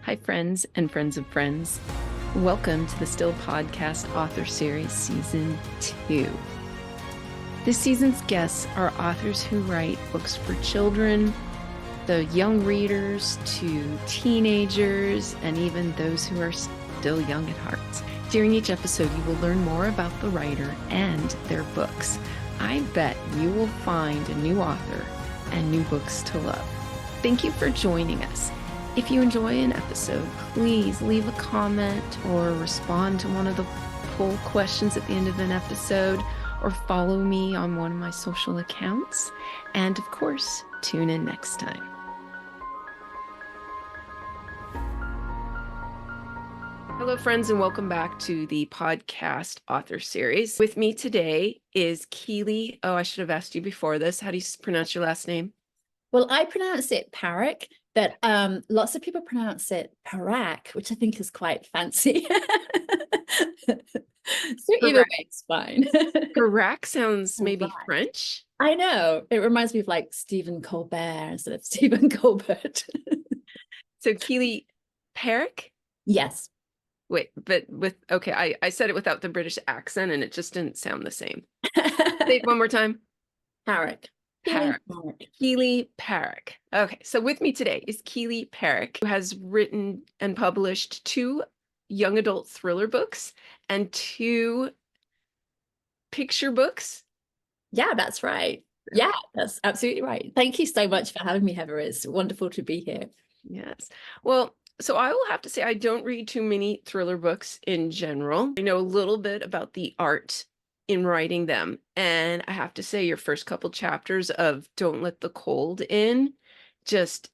Hi, friends and friends of friends. Welcome to the Still Podcast Author Series Season 2. This season's guests are authors who write books for children, the young readers to teenagers, and even those who are still young at heart. During each episode, you will learn more about the writer and their books. I bet you will find a new author and new books to love. Thank you for joining us. If you enjoy an episode, please leave a comment or respond to one of the poll questions at the end of an episode, or follow me on one of my social accounts. And of course, tune in next time. Hello, friends, and welcome back to the podcast author series. With me today is Keely. Oh, I should have asked you before this. How do you pronounce your last name? Well, I pronounce it Parrack, but lots of people pronounce it Parrack, which I think is quite fancy. So either way, it's fine. Parrack sounds maybe French. I know. It reminds me of like Stephen Colbert instead of Stephen Colbert. So Keely Parrack? Yes. Wait, but okay, I said it without the British accent and it just didn't sound the same. Say it one more time. Parrack. Parrack. Keely Parrack. Okay, so with me today is Keely Parrack, who has written and published 2 young adult thriller books and 2 picture books. Yeah, that's right. Yeah, that's absolutely right. Thank you so much for having me, Heather. It's wonderful to be here. Yes. Well, so I will have to say I don't read too many thriller books in general. I know a little bit about the art in writing them. And I have to say your first couple chapters of Don't Let the Cold In just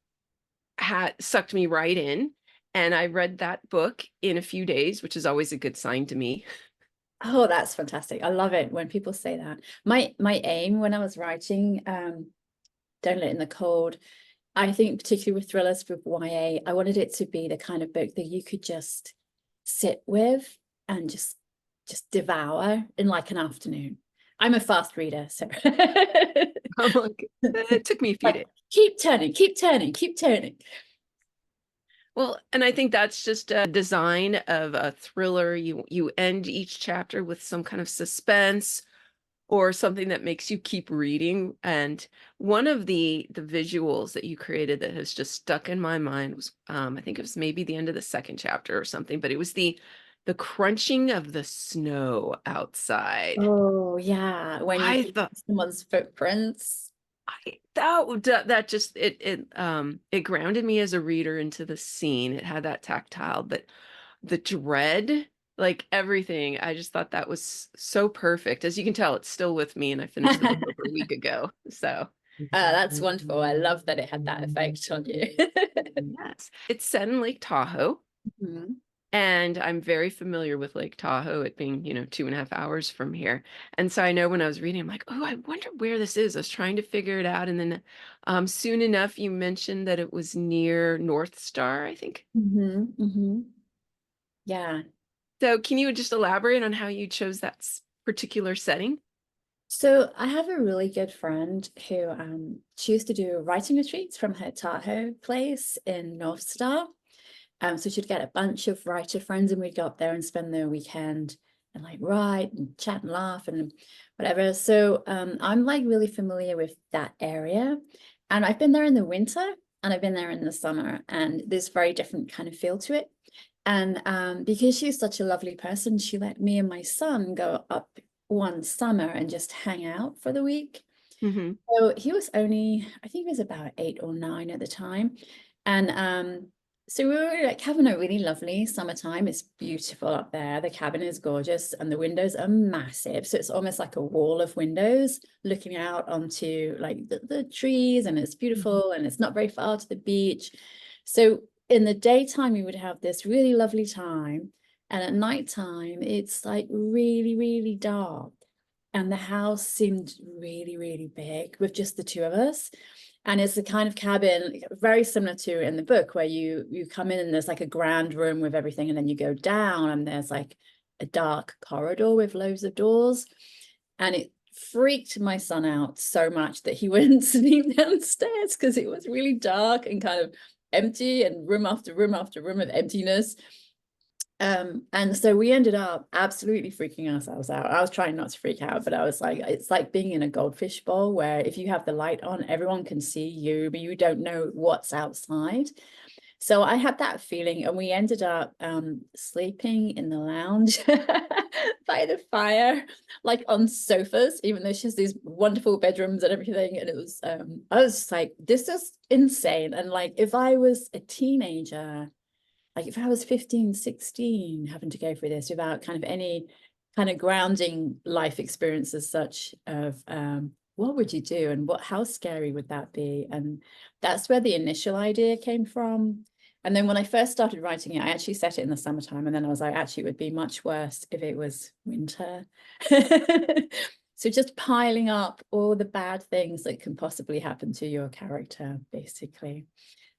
sucked me right in. And I read that book in a few days, which is always a good sign to me. Oh, that's fantastic. I love it when people say that. My aim when I was writing Don't Let in the Cold, I think particularly with thrillers with YA, I wanted it to be the kind of book that you could just sit with and just devour in like an afternoon. I'm a fast reader, so It took me a few days. Keep turning, keep turning, keep turning. Well, and I think that's just a design of a thriller. You end each chapter with some kind of suspense or something that makes you keep reading. And one of the visuals that you created that has just stuck in my mind was, I think it was maybe the end of the second chapter or something, but it was the crunching of the snow outside. Oh yeah, when you see someone's footprints. That just it grounded me as a reader into the scene. It had that tactile, but the dread, like everything, I just thought that was so perfect. As you can tell, it's still with me, and I finished the book over a week ago. So that's wonderful. I love that it had that effect on you. yes, it's set in Lake Tahoe. Mm-hmm. And I'm very familiar with Lake Tahoe, it being, 2.5 hours from here. And so I know when I was reading, I'm like, oh, I wonder where this is. I was trying to figure it out. And then soon enough, you mentioned that it was near North Star, I think. Mm-hmm. Mm-hmm. Yeah. So can you just elaborate on how you chose that particular setting? So I have a really good friend who she used to do writing retreats from her Tahoe place in North Star. So she'd get a bunch of writer friends and we'd go up there and spend the weekend and like write and chat and laugh and whatever. So I'm like really familiar with that area. And I've been there in the winter and I've been there in the summer, and there's very different kind of feel to it. And because she's such a lovely person, she let me and my son go up one summer and just hang out for the week. Mm-hmm. So he was only, I think he was about 8 or 9 at the time. And so we were like having a really lovely summertime. It's beautiful up there. The cabin is gorgeous and the windows are massive. So it's almost like a wall of windows looking out onto like the trees, and it's beautiful and it's not very far to the beach. So in the daytime, we would have this really lovely time. And at nighttime, it's like really, really dark. And the house seemed really, really big with just the 2 of us. And it's the kind of cabin very similar to in the book where you come in and there's like a grand room with everything, and then you go down and there's like a dark corridor with loads of doors. And it freaked my son out so much that he wouldn't sleep downstairs because it was really dark and kind of empty and room after room after room of emptiness. And so we ended up absolutely freaking ourselves out. I was trying not to freak out, but I was like, it's like being in a goldfish bowl where if you have the light on, everyone can see you, but you don't know what's outside. So I had that feeling, and we ended up sleeping in the lounge by the fire, like on sofas, even though she has these wonderful bedrooms and everything. And it was, I was just like, this is insane. And like, if I was a teenager, like if I was 15, 16, having to go through this without kind of any kind of grounding life experience as such of what would you do and how scary would that be? And that's where the initial idea came from. And then when I first started writing it, I actually set it in the summertime. And then I was like, actually, it would be much worse if it was winter. So just piling up all the bad things that can possibly happen to your character, basically.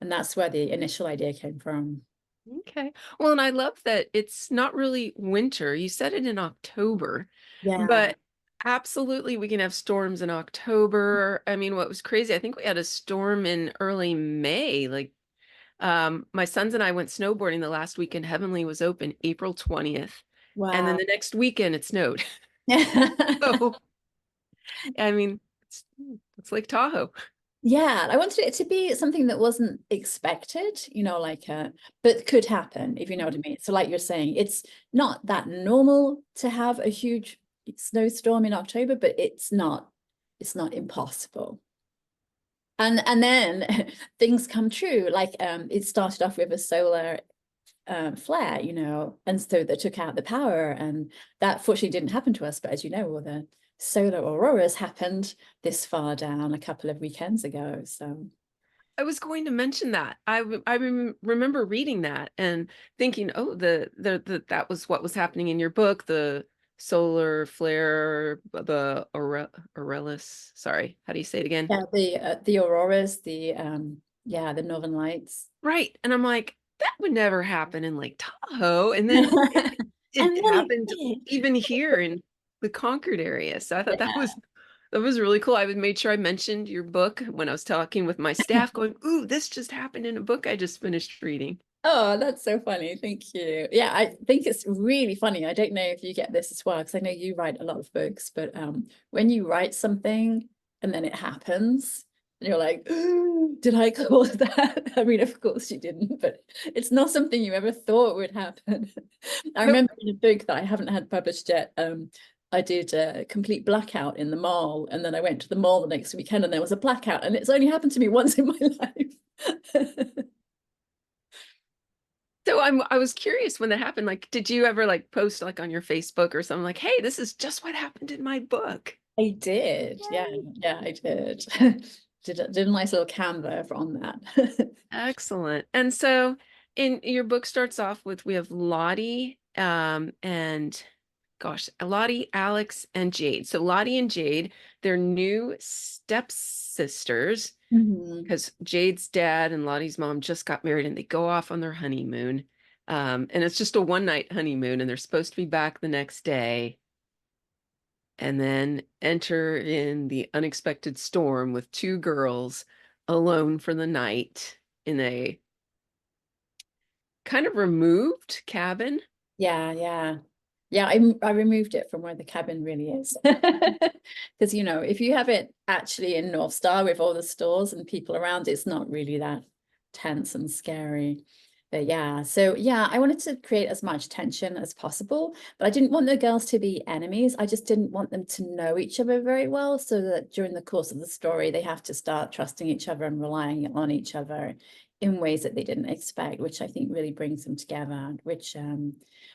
And that's where the initial idea came from. Okay. Well, and I love that it's not really winter. You said it in October, Yeah. but absolutely we can have storms in October. I mean, what was crazy, I think we had a storm in early May. Like, my sons and I went snowboarding the last weekend. Heavenly was open April 20th. And then Wow. the next weekend it snowed. So, I mean, it's Lake Tahoe. Yeah, I wanted it to be something that wasn't expected, like but could happen, if you know what I mean. So like you're saying, it's not that normal to have a huge snowstorm in October, but it's not impossible. And then things come true. Like it started off with a solar flare, and so that took out the power, and that fortunately didn't happen to us. But as you know, all the solar auroras happened this far down a couple of weekends ago. So I was going to mention that. Remember reading that and thinking, oh, that was what was happening in your book, the solar flare, the aurelis. Sorry, how do you say it again? yeah, the auroras, the northern lights. Right. And I'm like, that would never happen in Lake Tahoe. And then And it then it happened did. even here in the Concord area. So I thought that was really cool. I would made sure I mentioned your book when I was talking with my staff, going, "Ooh, this just happened in a book I just finished reading." Oh, that's so funny. Thank you. Yeah, I think it's really funny. I don't know if you get this as well, because I know you write a lot of books, but when you write something and then it happens, and you're like, did I cause that? I mean, of course you didn't, but it's not something you ever thought would happen. I Nope. remember in a book that I haven't had published yet, I did a complete blackout in the mall, and then I went to the mall the next weekend and there was a blackout, and it's only happened to me once in my life. So I was curious when that happened. Like, did you ever like post like on your Facebook or something like, "Hey, this is just what happened in my book." I did. Yeah, Yay. yeah, I did. Did a nice little Canva on that. Excellent. And so in your book starts off with we have Lottie and gosh, Lottie, Alex, and Jade. So Lottie and Jade, they're new stepsisters Mhm. because Jade's dad and Lottie's mom just got married and they go off on their honeymoon. And it's just a one night honeymoon and they're supposed to be back the next day and then enter in the unexpected storm with two girls alone for the night in a kind of removed cabin. Yeah, yeah. Yeah, I removed it from where the cabin really is. Because, if you have it actually in North Star with all the stores and people around, it's not really that tense and scary. But yeah, so yeah, I wanted to create as much tension as possible, but I didn't want the girls to be enemies. I just didn't want them to know each other very well, so that during the course of the story, they have to start trusting each other and relying on each other in ways that they didn't expect, which I think really brings them together, which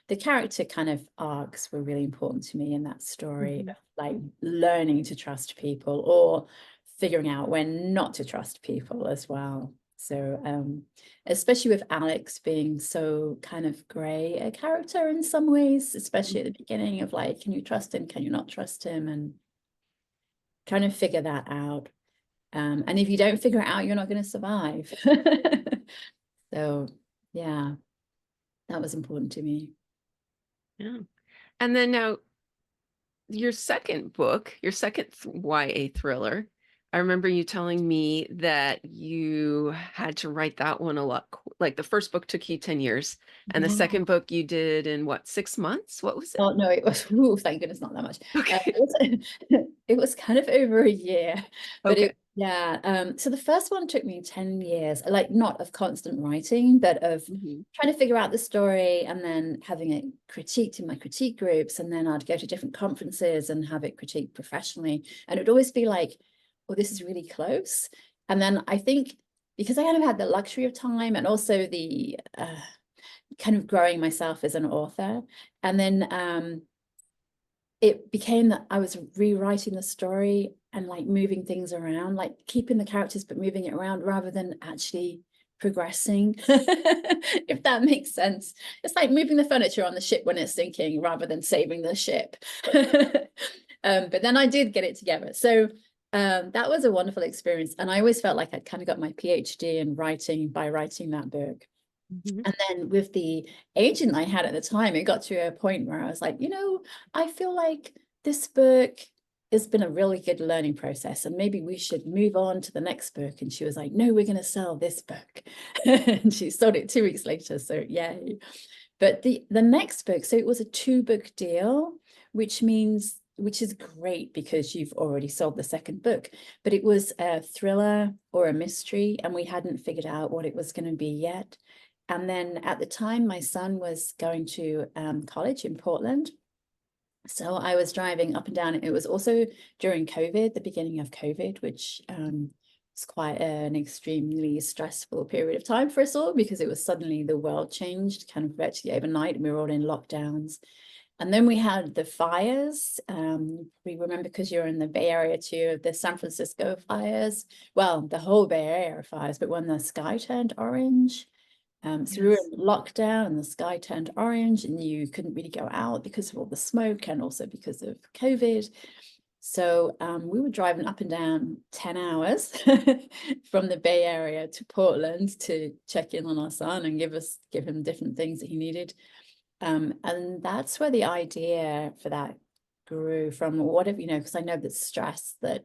the character kind of arcs were really important to me in that story, Mhm. like learning to trust people or figuring out when not to trust people as well. So especially with Alex being so kind of gray a character in some ways, especially at the beginning of like, can you trust him? Can you not trust him? And trying to figure that out. And if you don't figure it out, you're not going to survive. So yeah, that was important to me. Yeah. And then now your second book, your second YA thriller, I remember you telling me that you had to write that one a lot. Like the first book took you 10 years, and the Yeah. second book you did in what, 6 months? What was it? Oh no, it was, ooh, thank goodness, not that much. It Okay. was, it was kind of over a year, but Okay. yeah. So the first one took me 10 years, like not of constant writing, but of Hmm. trying to figure out the story and then having it critiqued in my critique groups. And then I'd go to different conferences and have it critiqued professionally. And it would always be like, oh, this is really close. And then I think because I kind of had the luxury of time and also the kind of growing myself as an author. And then it became that I was rewriting the story and like moving things around, like keeping the characters but moving it around rather than actually progressing, if that makes sense. It's like moving the furniture on the ship when it's sinking rather than saving the ship. But then I did get it together. So that was a wonderful experience. And I always felt like I'd kind of got my PhD in writing by writing that book. Hmm. And then with the agent I had at the time, it got to a point where I was like, I feel like this book has been a really good learning process and maybe we should move on to the next book. And she was like, no, we're going to sell this book. And she sold it 2 weeks later. So yay. But the next book, so it was a 2-book deal, which is great because you've already sold the second book, but it was a thriller or a mystery, and we hadn't figured out what it was going to be yet. And then at the time, my son was going to college in Portland. So I was driving up and down. It was also during COVID, the beginning of COVID, which was quite an extremely stressful period of time for us all because it was suddenly the world changed kind of virtually overnight and we were all in lockdowns. And then we had the fires. We remember because you're in the Bay Area too, the San Francisco fires. Well, the whole Bay Area fires, but when the sky turned orange. So we were Yes. in lockdown and the sky turned orange and you couldn't really go out because of all the smoke and also because of COVID. So we were driving up and down 10 hours from the Bay Area to Portland to check in on our son and give him different things that he needed. And that's where the idea for that grew from, whatever, because I know the stress that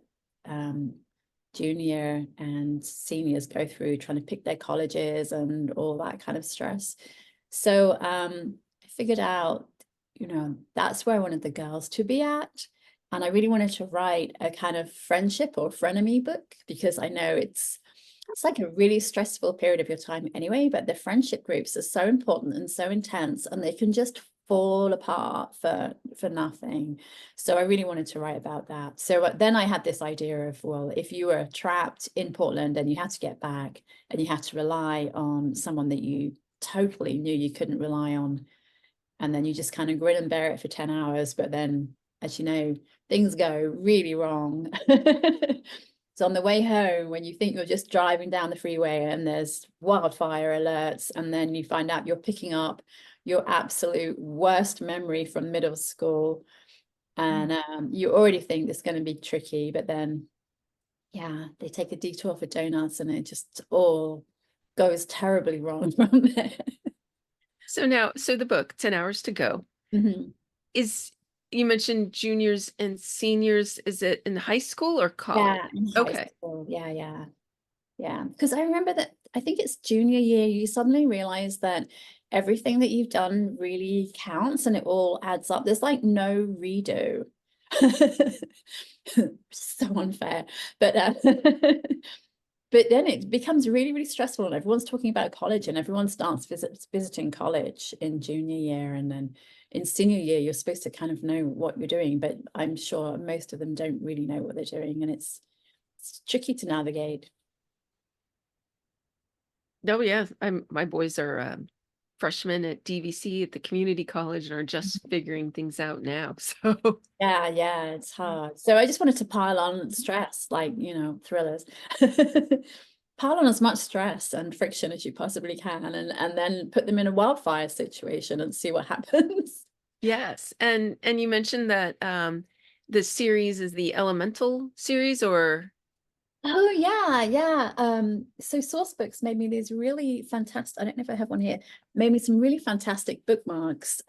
junior and seniors go through trying to pick their colleges and all that kind of stress. So I figured out, that's where I wanted the girls to be at. And I really wanted to write a kind of friendship or frenemy book because I know it's like a really stressful period of your time anyway, but the friendship groups are so important and so intense and they can just fall apart for nothing. So I really wanted to write about that. So then I had this idea of, well, if you were trapped in Portland and you had to get back and you had to rely on someone that you totally knew you couldn't rely on, and then you just kind of grin and bear it for 10 hours, but then as you know, things go really wrong. So on the way home, when you think you're just driving down the freeway and there's wildfire alerts, and then you find out you're picking up your absolute worst memory from middle school, and you already think it's going to be tricky, but then, yeah, they take a detour for donuts and it just all goes terribly wrong from there. So the book, 10 Hours to Go, Mhm. is, you mentioned juniors and seniors. Is it in high school or college? Yeah, in high Okay. school. Yeah, yeah. Yeah, because I remember that I think it's junior year, you suddenly realize that everything that you've done really counts and it all adds up. There's like no redo. So unfair. But but then it becomes really, really stressful and everyone's talking about college and everyone starts visiting college in junior year, and then in senior year you're supposed to kind of know what you're doing, but I'm sure most of them don't really know what they're doing, and it's tricky to navigate. Oh yeah, my boys are freshmen at DVC at the community college and are just figuring things out now. So Yeah, yeah, it's hard. So I just wanted to pile on stress, like, thrillers. Pile on as much stress and friction as you possibly can, and then put them in a wildfire situation and see what happens. yes, and you mentioned that the series is the Elemental series, or Oh yeah, yeah. So Sourcebooks made me these really fantastic, I don't know if I have one here, made me some really fantastic bookmarks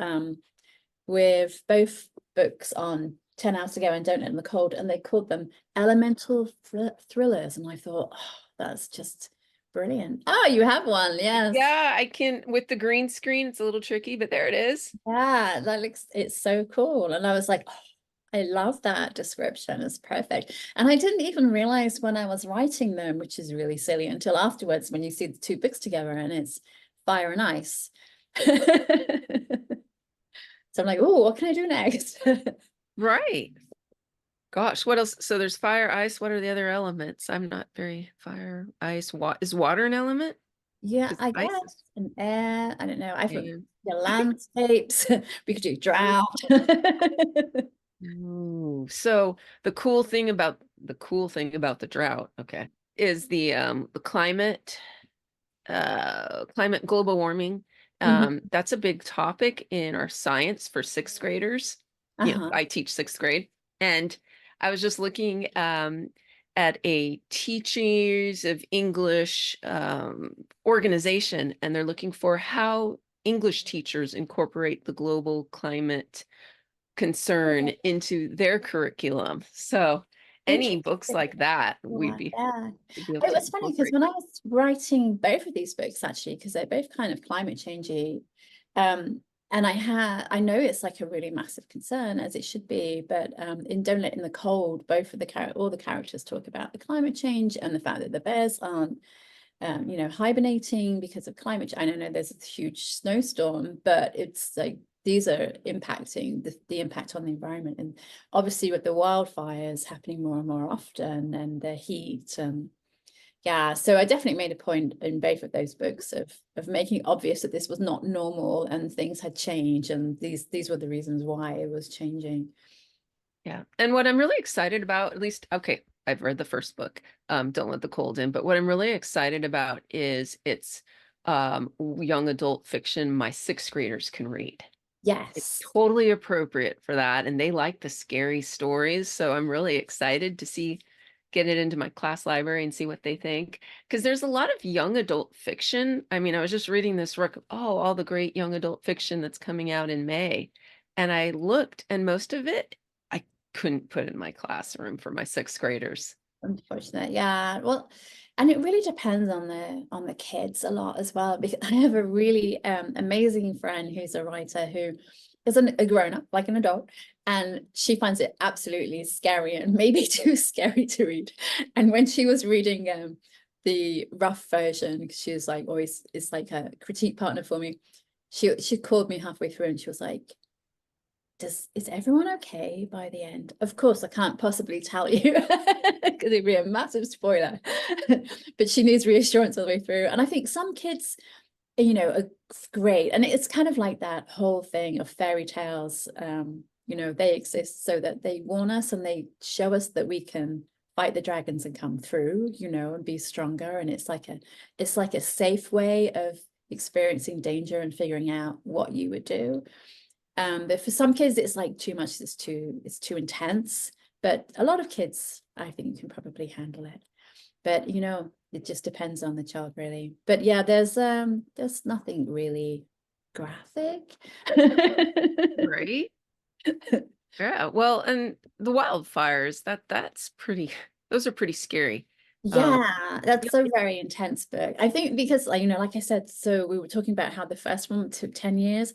with both books on 10 Hours to Go and Don't Let in the Cold, and they called them elemental thrillers. And I thought, oh, that's just brilliant. Oh, you have one. Yes. Yeah, I can with the green screen. It's a little tricky, but there it is. Yeah, that looks, it's so cool. And I was like, oh, I love that description. It's perfect. And I didn't even realize when I was writing them, which is really silly, until afterwards when you see the two books together and it's fire and ice. So I'm like, oh, what can I do next? Right. Gosh, what else? So there's fire, ice. What are the other elements? I'm not very fire, ice, is water an element? Yeah, Because I ice is guess an air. I don't know. I thought yeah. the landscapes. We could do drought. Ooh. So the cool thing about the drought, okay, is the climate global warming. Mhm. That's a big topic in our science for sixth graders. Uh-huh. I teach sixth grade, and I was just looking at a teachers of English organization, and they're looking for how English teachers incorporate the global climate concern into their curriculum. So any books Interesting. like that, Yeah. we'd be able It to was funny because incorporate. when I was writing both of these books, actually, because they're both kind of climate changey, and I know it's like a really massive concern, as it should be, but in Don't Let in the Cold, both of all the characters talk about the climate change and the fact that the bears aren't hibernating because of climate change. I know there's a huge snowstorm, but it's like these are impacting the impact on the environment. And obviously with the wildfires happening more and more often and the heat, yeah, so I definitely made a point in both of those books of making obvious that this was not normal and things had changed, and these were the reasons why it was changing. Yeah. And what I'm really excited about, at least, okay, I've read the first book, Don't Let the Cold In, but what I'm really excited about is it's young adult fiction my sixth graders can read. It's Yes. totally appropriate for that. And they like the scary stories. So I'm really excited to get it into my class library and see what they think. Because there's a lot of young adult fiction. I mean, I was just reading this all the great young adult fiction that's coming out in May. And I looked, and most of it I couldn't put in my classroom for my sixth graders. Unfortunate, yeah. Well, and it really depends on the kids a lot as well. Because I have a really amazing friend who's a writer who is a grown-up, like an adult, and she finds it absolutely scary and maybe too scary to read. And when she was reading the rough version, because she was like always is like a critique partner for me, she called me halfway through and she was like, is everyone okay by the end? Of course, I can't possibly tell you because it'd be a massive spoiler. But she needs reassurance all the way through. And I think some kids, are great. And it's kind of like that whole thing of fairy tales. They exist so that they warn us and they show us that we can fight the dragons and come through, and be stronger. And it's like a safe way of experiencing danger and figuring out what you would do. But for some kids, it's like too much. It's too intense. But a lot of kids, I think, can probably handle it. But it just depends on the child, really. But yeah, there's nothing really graphic. Right? Yeah. Well, and the wildfires, that's pretty, those are pretty scary. Um, Yeah, that's a very intense book. I think because, like I said, so we were talking about how the first one took 10 years.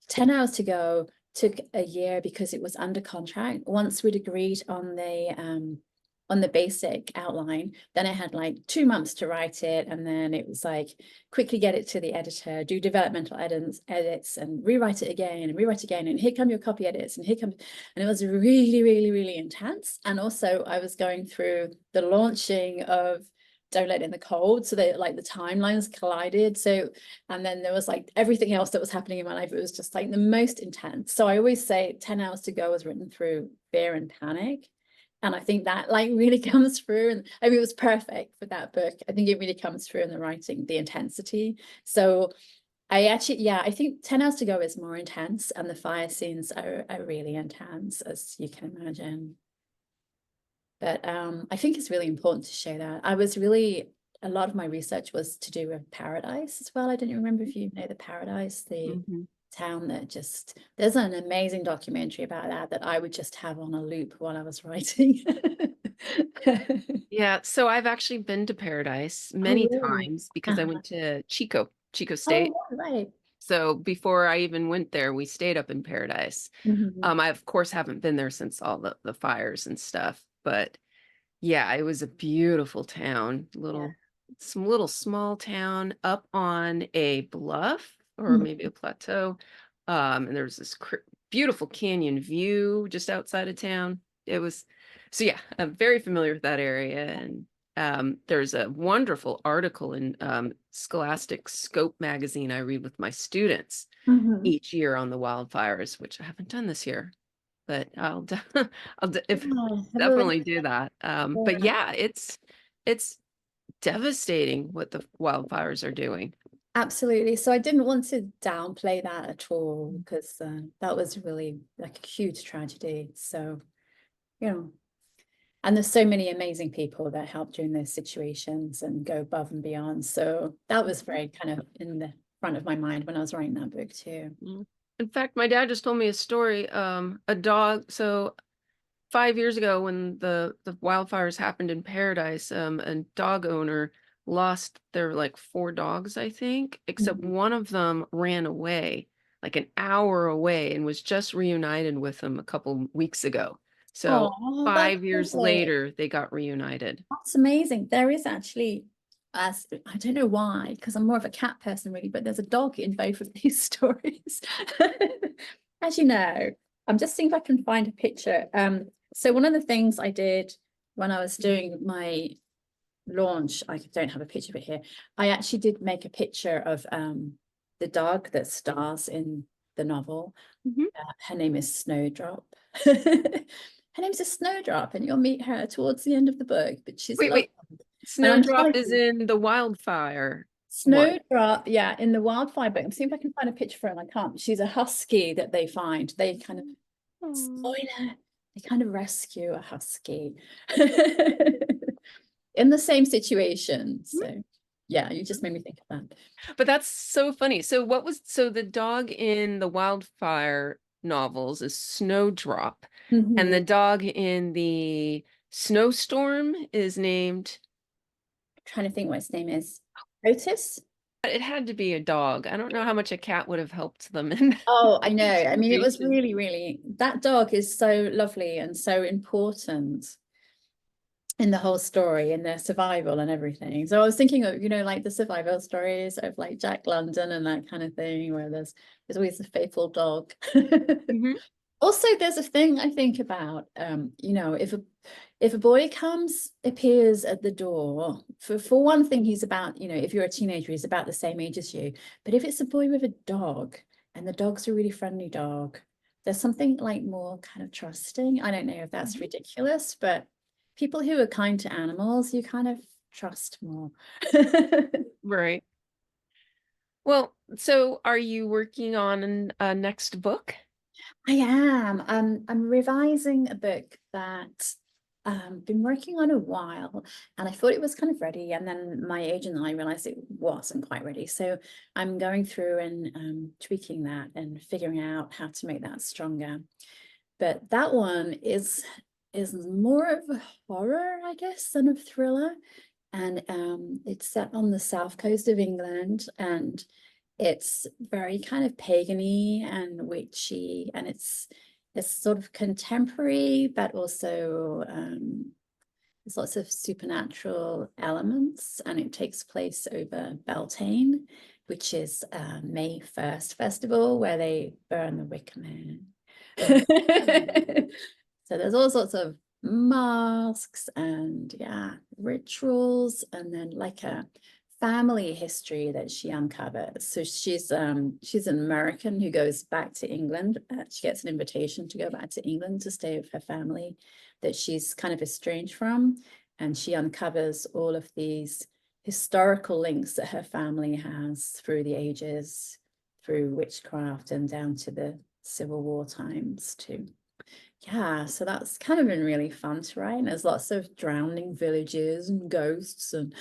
10 Hours to Go took a year because it was under contract. Once we'd agreed on the basic outline, then I had like 2 months to write it, and then it was like quickly get it to the editor, do developmental edits and rewrite it again and rewrite again, and here come your copy edits, and and it was really, really, really intense. And also I was going through the launching of Don't Let in the Cold, so that like the timelines collided. So, and then there was like everything else that was happening in my life. It was just like the most intense. So I always say 10 Hours to Go was written through fear and panic. And I think that like really comes through. And I mean, it was perfect for that book. I think it really comes through in the writing, the intensity. So I think 10 Hours to Go is more intense, and the fire scenes are really intense, as you can imagine. But I think it's really important to show that. A lot of my research was to do with Paradise as well. I don't remember if you know the Paradise, the mhm. town that just, there's an amazing documentary about that I would just have on a loop while I was writing. Yeah, so I've actually been to Paradise Oh, many really? times because I Uh-huh. went to Chico Oh, State. right. So before I even went there, we stayed up in Paradise. Mhm. I of course haven't been there since all the fires and stuff, but yeah, it was a beautiful town, Yeah. some little small town up on a bluff or maybe Mhm. a plateau. And there was this beautiful canyon view just outside of town. It was, so yeah, I'm very familiar with that area. And there's a wonderful article in Scholastic Scope magazine I read with my students Mhm. each year on the wildfires, which I haven't done this year, but if Yeah, have a look. definitely do that. But Yeah. yeah, it's devastating what the wildfires are doing. Absolutely. So I didn't want to downplay that at all because that was really like a huge tragedy. So, you know, and there's so many amazing people that help during those situations and go above and beyond. So that was very kind of in the front of my mind when I was writing that book too. Mm. In fact, my dad just told me a story. A dog. So 5 years ago, when the wildfires happened in Paradise, a dog owner lost their like four dogs, I think, except Mhm. one of them ran away like an hour away and was just reunited with them a couple weeks ago. So Oh, that's 5 years lovely. later, they got reunited. That's amazing. There is actually, as I don't know why, because I'm more of a cat person really, but there's a dog in both of these stories. As you know, I'm just seeing if I can find a picture. So one of the things I did when I was doing my launch, I don't have a picture of it here. I actually did make a picture of the dog that stars in the novel. Mhm. Her name is Snowdrop. Her name's a Snowdrop, and you'll meet her towards the end of the book, but she's Wait, lovely. wait. And I'm Snowdrop telling is you, in the wildfire one. Snowdrop, yeah, in the wildfire book. I'm seeing if I can find a picture for her, and I can't. She's a husky that they find. They kind of, Aw. spoiler, they kind of rescue a husky in the same situation. So, yeah, you just made me think of that. But that's so funny. So the dog in the wildfire novels is Snowdrop, and the Mhm. dog in the snowstorm is named, Trying to think what his name is. Otis? it had to be a dog. I don't know how much a cat would have helped them in that Oh, I know. I mean, it was situation. really, really, that dog is so lovely and so important in the whole story and their survival and everything. So I was thinking of, like the survival stories of like Jack London and that kind of thing, where there's always a faithful dog. Mhm. Also, there's a thing I think about, if a boy appears at the door, for one thing, he's about, if you're a teenager, he's about the same age as you. But if it's a boy with a dog and the dog's a really friendly dog, there's something like more kind of trusting. I don't know if that's Mhm. ridiculous, but people who are kind to animals, you kind of trust more. Right. Well, so are you working on a next book? I am. I'm revising a book that been working on a while, and I thought it was kind of ready, and then my agent and I realized it wasn't quite ready. So I'm going through and tweaking that and figuring out how to make that stronger. But that one is more of a horror, I guess, than a thriller, and it's set on the south coast of England, and it's very kind of pagany and witchy, and it's sort of contemporary, but also there's lots of supernatural elements, and it takes place over Beltane, which is May 1st festival where they burn the Wicker Man. So there's all sorts of masks and yeah, rituals, and then like a family history that she uncovers. So she's an American who goes back to England. She gets an invitation to go back to England to stay with her family that she's kind of estranged from, and she uncovers all of these historical links that her family has through the ages, through witchcraft and down to the Civil War times too. Yeah, so that's kind of been really fun to write. And there's lots of drowning villages and ghosts and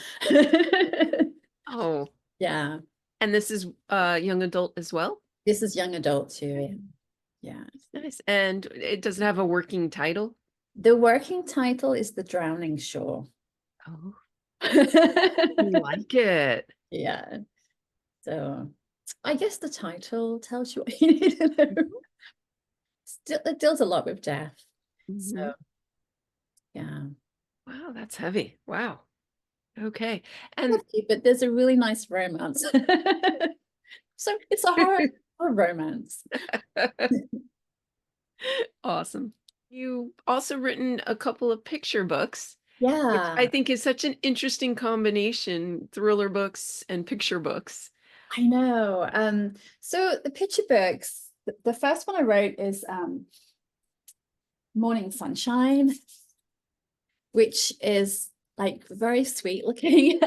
Oh, yeah. and this is young adult as well? This is young adult too. Yeah. Nice. And it doesn't have a working title? The working title is The Drowning Shore. Oh, I like it. Yeah. So I guess the title tells you what you need to know. Still, it deals a lot with death. So Mhm. yeah. Wow, that's heavy. Wow. Okay. And Lovely, but there's a really nice romance. So it's a horror romance. awesome. You also written a couple of picture books, which I Yeah, think is such an interesting combination, thriller books and picture books. I know. So the picture books, the first one I wrote is Morning Sunshine, which is like very sweet looking.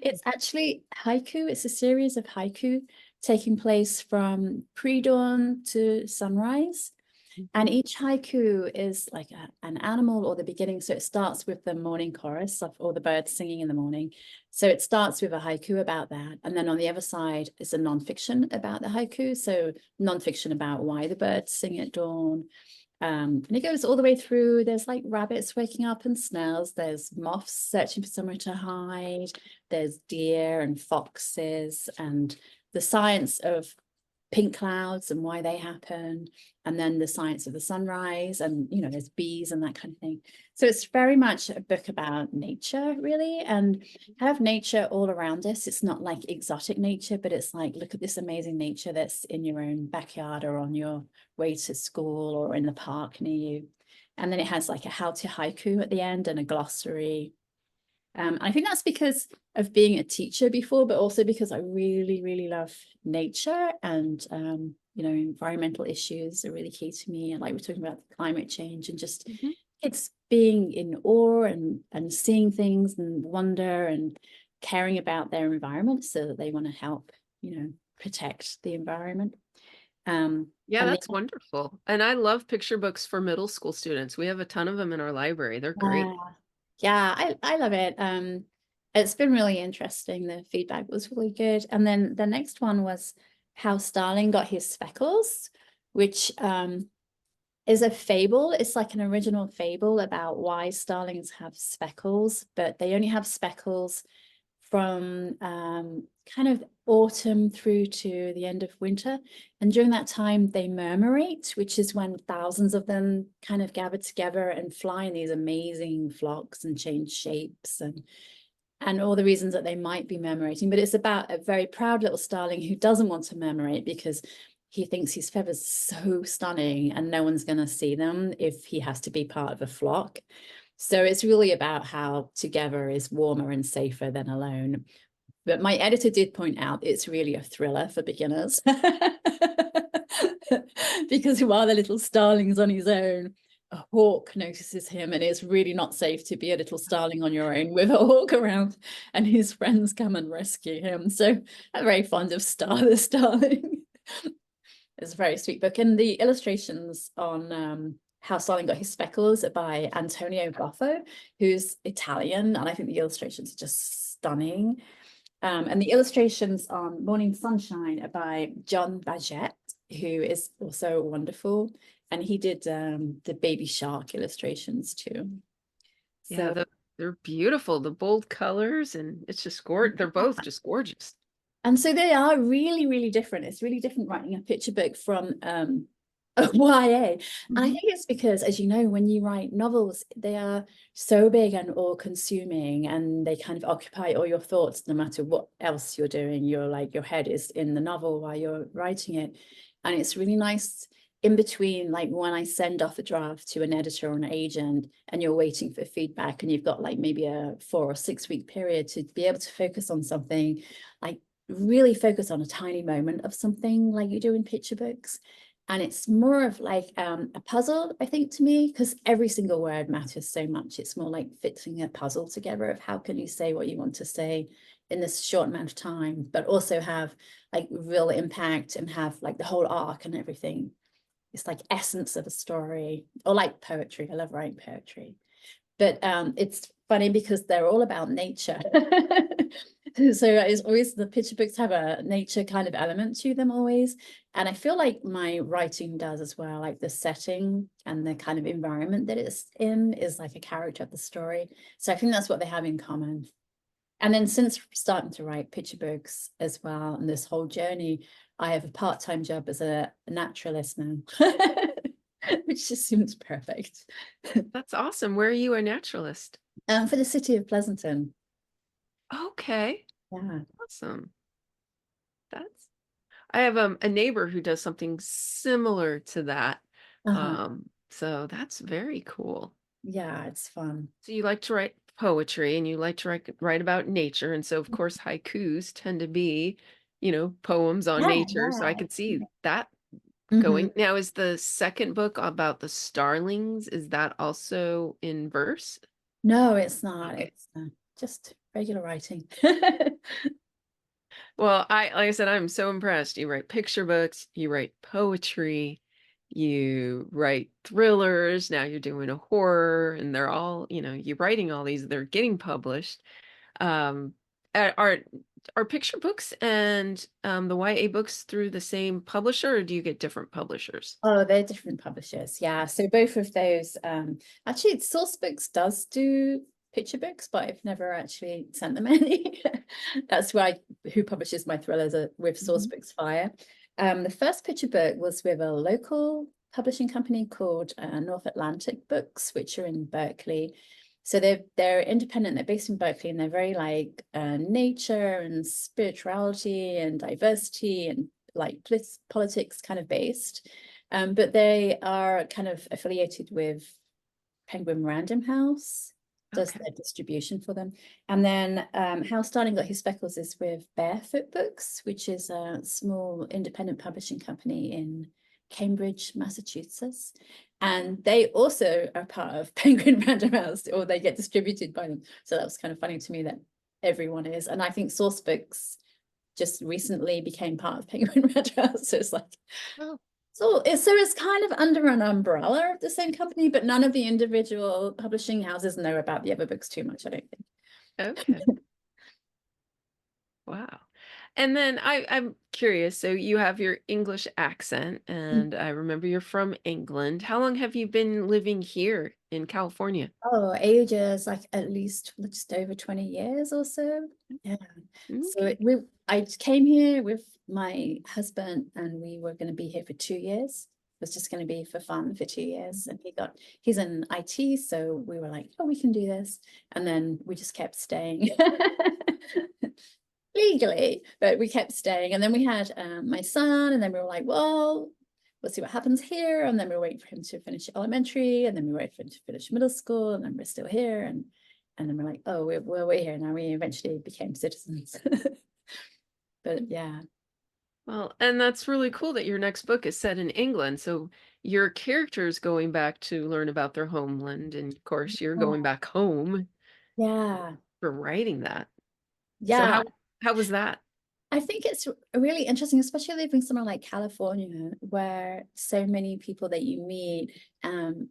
It's actually haiku. It's a series of haiku taking place from pre-dawn to sunrise. And Mhm. each haiku is like an animal or the beginning. So it starts with the morning chorus of all the birds singing in the morning. So it starts with a haiku about that. And then on the other side is a nonfiction about the haiku. So nonfiction about why the birds sing at dawn. And it goes all the way through. There's like rabbits waking up and snails. There's moths searching for somewhere to hide. There's deer and foxes and the science of pink clouds and why they happen, and then the science of the sunrise, and there's bees and that kind of thing. So it's very much a book about nature, really, and have nature all around us. It's not like exotic nature, but it's like, look at this amazing nature that's in your own backyard or on your way to school or in the park near you. And then it has like a how to haiku at the end and a glossary. I think that's because of being a teacher before, but also because I really, really love nature, and environmental issues are really key to me. And like we're talking about climate change and just Mhm. it's being in awe and seeing things and wonder and caring about their environment so that they want to help, protect the environment. Yeah, And that's wonderful. And I love picture books for middle school students. We have a ton of them in our library. They're great. yeah, I love it. It's been really interesting. The feedback was really good. And then the next one was How Starling Got His Speckles, which is a fable. It's like an original fable about why starlings have speckles, but they only have speckles from kind of autumn through to the end of winter. And during that time, they murmurate, which is when thousands of them kind of gather together and fly in these amazing flocks and change shapes and all the reasons that they might be murmurating. But it's about a very proud little starling who doesn't want to murmurate because he thinks his feathers so stunning and no one's going to see them if he has to be part of a flock. So it's really about how together is warmer and safer than alone. But my editor did point out it's really a thriller for beginners. Because while the little starling's on his own, a hawk notices him, and it's really not safe to be a little starling on your own with a hawk around, and his friends come and rescue him. So I'm very fond of Star the Starling. It's a very sweet book. And the illustrations on How Starling Got His Speckles are by Antonio Goffo, who's Italian. And I think the illustrations are just stunning. And the illustrations on Morning Sunshine are by John Baget, who is also wonderful. And he did the baby shark illustrations too. Yeah, So they're beautiful. The bold colors and it's just gorgeous. They're both just gorgeous. and so they are really, really different. It's really different writing a picture book from a YA. And I Mhm. think it's because, as you know, when you write novels, they are so big and all-consuming, and they kind of occupy all your thoughts, no matter what else you're doing. You're like, your head is in the novel while you're writing it. And it's really nice in between, like when I send off a draft to an editor or an agent and you're waiting for feedback and you've got like maybe a 4 or 6 week period to be able to focus on something, like really focus on a tiny moment of something like you do in picture books. And it's more of like a puzzle, I think, to me, because every single word matters so much. It's more like fitting a puzzle together of how can you say what you want to say in this short amount of time, but also have like real impact and have like the whole arc and everything. It's like essence of a story, or like poetry. I love writing poetry. But it's funny because they're all about nature. So it's always, the picture books have a nature kind of element to them always. And I feel like my writing does as well, like the setting and the kind of environment that it's in is like a character of the story. So I think that's what they have in common. And then since starting to write picture books as well, and this whole journey, I have a part-time job as a naturalist now, which just seems perfect. That's awesome. Where are you a naturalist? For the city of Pleasanton. Okay, Yeah. awesome. That's I have a neighbor who does something similar to that. Uh-huh. So that's very cool. Yeah, it's fun. So you like to write poetry and you like to write about nature. And so of course haikus tend to be, poems on Yeah, nature. So I yeah. could see that Mhm. going. Now, is the second book about the starlings, is that also in verse? No, it's not. Okay. It's just regular writing. Well, like I said, I'm so impressed. You write picture books, you write poetry, you write thrillers, now you're doing a horror, and they're all, you're writing all these, they're getting published. Um, are picture books and the YA books through the same publisher, or do you get different publishers? Oh, they're different publishers. Yeah. So both of those, actually Source Books does do picture books, but I've never actually sent them any. That's why who publishes my thrillers are with Source Mhm. Books Fire. The first picture book was with a local publishing company called North Atlantic Books, which are in Berkeley. So they're independent, they're based in Berkeley, and they're very like nature and spirituality and diversity and like politics kind of based. But they are kind of affiliated with Penguin Random House, does Okay. their distribution for them. And then Hal Starling got his speckles is with Barefoot Books, which is a small independent publishing company in Cambridge, Massachusetts. And they also are part of Penguin Random House, or they get distributed by them. So that was kind of funny to me that everyone is. And I think Source Books just recently became part of Penguin Random House. So it's like, Oh, so it's kind of under an umbrella of the same company, but none of the individual publishing houses know about the other books too much, I don't okay. think. Wow. And then I'm curious. So you have your English accent, and I remember you're from England. How long have you been living here in California? Oh, ages, like at least just over 20 years or so. Yeah. So Okay. I came here with my husband and we were going to be here for 2 years. It was just going to be for fun for 2 years. And he's in IT. So we were like, oh, we can do this. And then we just kept staying legally, but we kept staying. And then we had my son, and then we were like, well, we'll see what happens here. And then we were waiting for him to finish elementary, and then we waited for him to finish middle school, and then we're still here. And then we're like, oh, we're here now. We eventually became citizens. But yeah. Well, and that's really cool that your next book is set in England. So your character's going back to learn about their homeland, and of course you're going Oh, back home yeah. for writing that. So Yeah. how was that? I think it's really interesting, especially living somewhere like California, where so many people that you meet and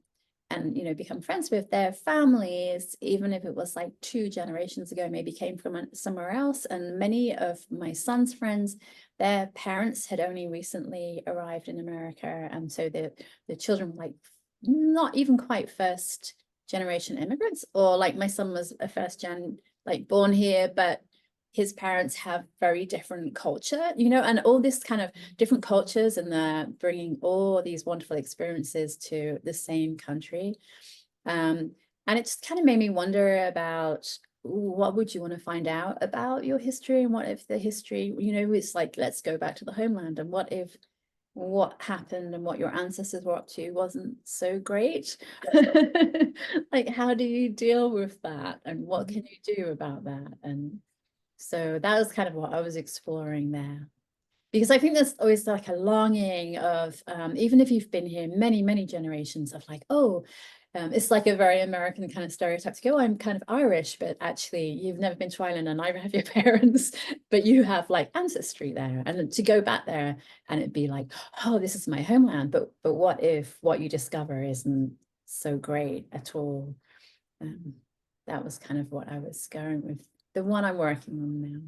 become friends with their families, even if it was like 2 generations ago, maybe came from somewhere else. And many of my son's friends, their parents had only recently arrived in America, and so the children were like not even quite first generation immigrants, or like my son was a first gen, like born here, but his parents have very different culture, and all this kind of different cultures, and they're bringing all these wonderful experiences to the same country. And it just kind of made me wonder about what would you want to find out about your history, and what if the history, it's like, let's go back to the homeland, and what if what happened and what your ancestors were up to wasn't so great? Like, how do you deal with that, and what can you do about that? And so that was kind of what I was exploring there. Because I think there's always like a longing of, even if you've been here many, many generations, of like, oh, it's like a very American kind of stereotype to go, oh, I'm kind of Irish, but actually you've never been to Ireland and neither have your parents, but you have like ancestry there. And to go back there and it'd be like, oh, this is my homeland. But what if what you discover isn't so great at all? Um, that was kind of what I was going with, the one I'm working on now.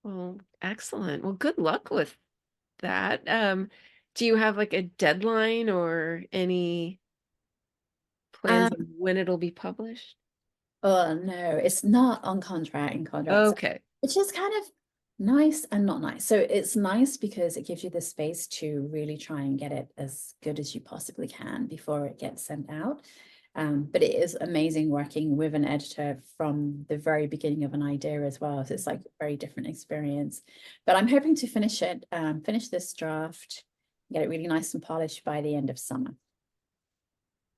Well, excellent. Well, good luck with that. Do you have like a deadline or any plans Um, on when it'll be published? oh no, it's not on contract in contracts, Okay. which is kind of nice and not nice. So it's nice because it gives you the space to really try and get it as good as you possibly can before it gets sent out. But it is amazing working with an editor from the very beginning of an idea as well. So it's like a very different experience. But I'm hoping to finish it, finish this draft, get it really nice and polished by the end of summer.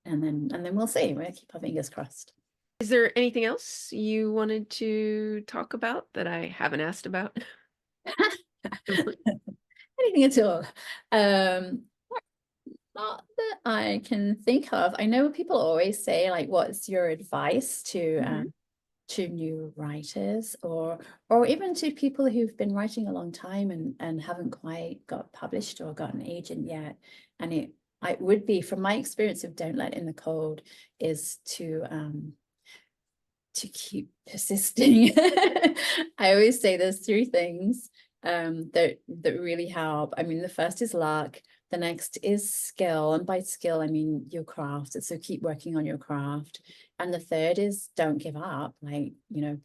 And then we'll see. We'll keep our fingers crossed. Is there anything else you wanted to talk about that I haven't asked about? Anything at all. Um, Not that I can think of. I know people always say, like, what's your advice Mhm. to new writers or even to people who've been writing a long time and haven't quite got published or got an agent yet? And it would be, from my experience of Don't Let in the Cold, is to keep persisting. I always say there's three things that really help. I mean, the first is luck. The next is skill, and by skill I mean your craft. So keep working on your craft. And the third is don't give up. Like,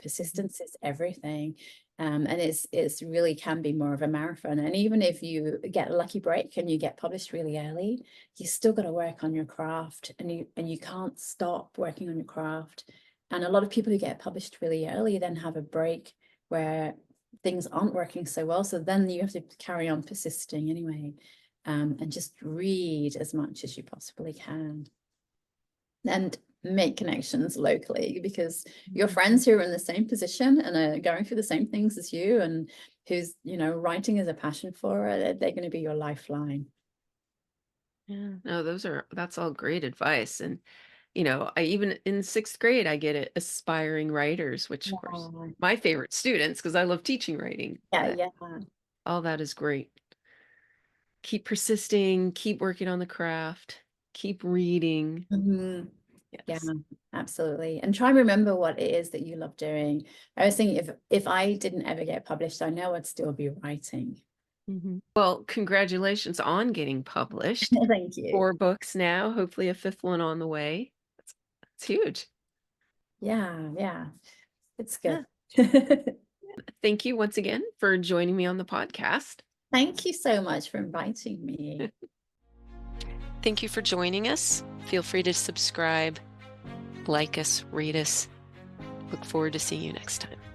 persistence is everything. And it's really can be more of a marathon. And even if you get a lucky break and you get published really early, you still got to work on your craft, and you can't stop working on your craft. And a lot of people who get published really early then have a break where things aren't working so well. So then you have to carry on persisting anyway, and just read as much as you possibly can. And make connections locally, because your friends who are in the same position and are going through the same things as you, and who's, writing is a passion for it, they're going to be your lifeline. Yeah, no, that's all great advice. And, I even in sixth grade, I get it, aspiring writers, which of course Yeah, my favorite students because I love teaching writing, yeah, but yeah. all that is great. Keep persisting, keep working on the craft, keep reading. Mhm. Yeah, Yes. absolutely. And try and remember what it is that you love doing. I was thinking, if I didn't ever get published, I know I'd still be writing. Well, congratulations on getting published. Thank you. 4 books now, hopefully a 5th one on the way. That's huge. Yeah, yeah, it's good. Yeah. Thank you once again for joining me on the podcast. Thank you so much for inviting me. Thank you for joining us. Feel free to subscribe, like us, rate us. Look forward to seeing you next time.